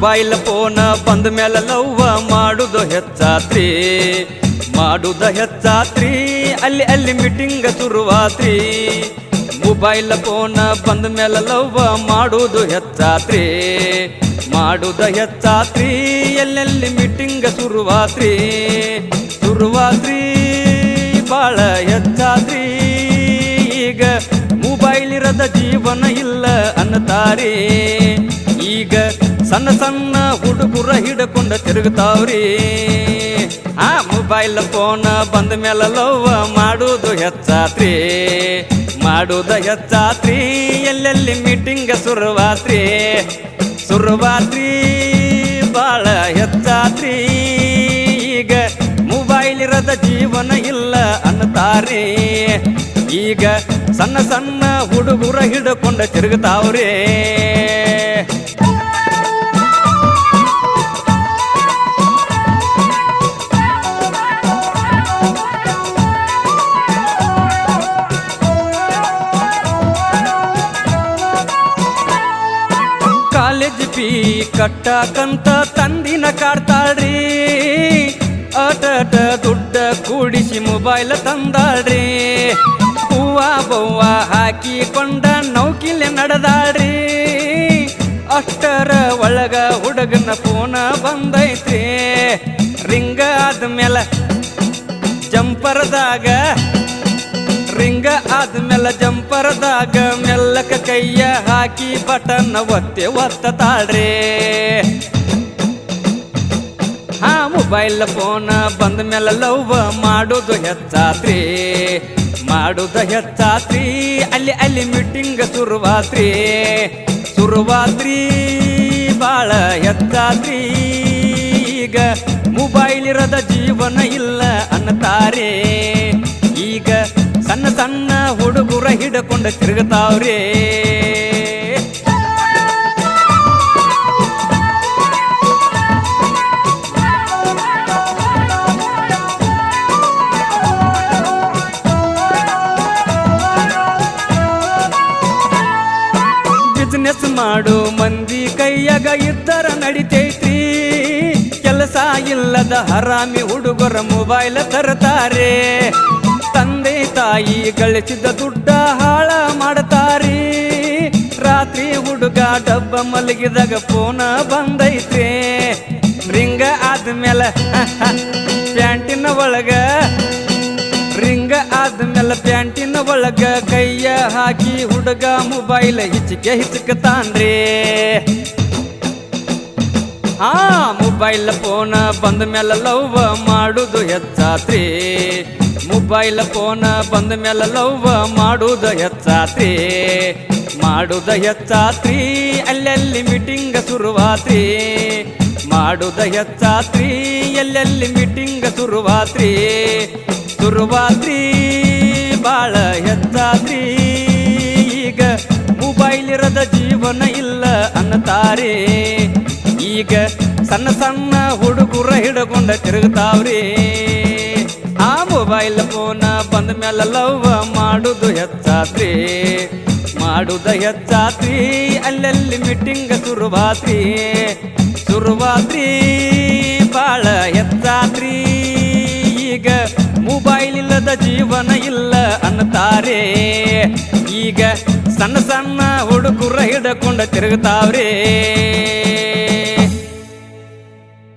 mobile phone ಬಂದ ಮೇಲೆ ಲವ್ವ ಮಾಡುದು ಹೆಚ್ಚಾತ್ರಿ ಅಲ್ಲಿ ಅಲ್ಲಿ ಮೀಟಿಂಗ್ ಶುರುವಾತ್ರಿ ಮೊಬೈಲ್ ಫೋನ್ ಬಂದ ಮೇಲೆ ಲವ್ವ ಮಾಡುದು ಹೆಚ್ಚಾತ್ರಿ ಎಲ್ಲೆಲ್ಲಿ ಮೀಟಿಂಗ್ ಶುರುವಾತ್ರಿ ಬಾಳ ಹೆಚ್ಚಾತ್ರಿ ಈಗ ಮೊಬೈಲ್ ಇರದ ಜೀವನ ಇಲ್ಲ ಅನ್ನತಾರಿ ಈಗ ಸಣ್ಣ ಸಣ್ಣ ಹುಡುಗರ ಹಿಡ್ಕೊಂಡ ತಿರುಗುತ್ತಾವ್ರಿ ಮೊಬೈಲ್ ಫೋನ್ ಬಂದ ಮೇಲೆ ಲವ್ ಮಾಡುದು ಹೆಚ್ಚಾತ್ರಿ ಎಲ್ಲೆಲ್ಲಿ ಮೀಟಿಂಗ್ ಶುರುವಾತ್ರಿ ಬಾಳ ಹೆಚ್ಚಾತ್ರಿ ಈಗ ಮೊಬೈಲ್ ಇರದ ಜೀವನ ಇಲ್ಲ ಅನ್ನತಾರಿ ಈಗ ಸಣ್ಣ ಸಣ್ಣ ಹುಡುಗರ ಹಿಡ್ಕೊಂಡ ತಿರುಗುತ್ತಾವ್ರಿ ಕಾಲೇಜ್ ಫೀ ಕಟ್ಟಕಂತ ತಂದಿನ ಕಾಡ್ತಾಳ್ರಿ ಅಟ ದುಡ್ಡ ಕೂಡಿಸಿ ಮೊಬೈಲ್ ತಂದಾಳ್ರಿ ಹೂವ ಬವ್ವ ಹಾಕಿಕೊಂಡ ನೌಕಿಲೆ ನಡೆದಾಳ್ರಿ ಅಷ್ಟರ ಒಳಗ ಹುಡುಗನ ಫೋನ ಬಂದೈತ್ರಿ ರಿಂಗ ಆದ್ಮೇಲೆ ಜಂಪರದಾಗ ಮೆಲ್ಲಕ ಕೈಯ ಹಾಕಿ ಬಟನ್ ಒತ್ತತಾಳ್ರಿ ಮೊಬೈಲ್ ಫೋನ್ ಬಂದ ಮೇಲೆ ಲವ್ ಮಾಡುದು ಹೆಚ್ಚಾತ್ರಿ ಅಲ್ಲಿ ಅಲ್ಲಿ ಮೀಟಿಂಗ್ ಶುರುವಾತ್ರಿ ಬಾಳ ಹೆಚ್ಚಾತ್ರಿ ಈಗ ಮೊಬೈಲ್ ಇರದ ಜೀವನ ಇಲ್ಲ ಅನ್ನತಾರಿ ಈಗ ಸಣ್ಣ ಸಣ್ಣ ಹುಡುಗರ ಹಿಡ್ಕೊಂಡ ತಿರುಗುತ್ತಾವ್ರಿ ಬಿಸ್ನೆಸ್ ಮಾಡು ಮಂದಿ ಕೈಯಾಗ ಇದ್ದರ ನಡಿತೈತ್ರಿ ಕೆಲಸ ಇಲ್ಲದ ಹರಾಮಿ ಹುಡುಗರ ಮೊಬೈಲ್ ತರ್ತಾರೆ ತಂದೆ ತಾಯಿ ಗಳಿಸಿದ ದುಡ್ಡ ಹಾಳ ಮಾಡ್ತಾರಿ ರಾತ್ರಿ ಹುಡುಗ ಡಬ್ಬ ಮಲಗಿದಾಗ ಫೋನ ಬಂದೈತ್ರಿ ರಿಂಗ ಆದ್ಮೇಲೆ ಪ್ಯಾಂಟಿನ ಒಳಗ ಕೈಯ ಹಾಕಿ ಹುಡುಗ ಮೊಬೈಲ್ ಹಿಚಕತಾನ್ರಿ ಮೊಬೈಲ್ ಫೋನ್ ಬಂದ ಮೇಲೆ ಲವ್ ಮಾಡುದು ಹೆಚ್ಚಾತ್ರಿ ಅಲ್ಲೆಲ್ಲಿ ಮೀಟಿಂಗ್ ಶುರುವಾತ್ರಿ ಎಲ್ಲೆಲ್ಲಿ ಮೀಟಿಂಗ್ ಶುರುವಾತ್ರಿ ಬಾಳ ಹೆಚ್ಚಾತ್ರಿ ಈಗ ಮೊಬೈಲ್ ಇರದ ಜೀವನ ಇಲ್ಲ ಅನ್ನತಾರಿ ಈಗ ಸಣ್ಣ ಸಣ್ಣ ಹುಡುಗರ ಹಿಡ್ಕೊಂಡ ತಿರುಗುತ್ತಾವ್ರಿ ಮೊಬೈಲ್ ಫೋನ್ ಬಂದ ಮೇಲೆ ಲವ್ ಮಾಡುದು ಹೆಚ್ಚಾತ್ರಿ ಅಲ್ಲೆಲ್ಲಿ ಮೀಟಿಂಗ್ ಶುರುವಾತ್ರಿ ಬಾಳ ಹೆಚ್ಚಾತ್ರಿ ಈಗ ಮೊಬೈಲ್ ಇಲ್ಲದ ಜೀವನ ಇಲ್ಲ ಅನ್ನತಾರೆ ಈಗ ಸಣ್ಣ ಸಣ್ಣ ಹುಡುಗರ ಹಿಡ್ಕೊಂಡ ತಿರುಗುತ್ತಾವ್ರಿ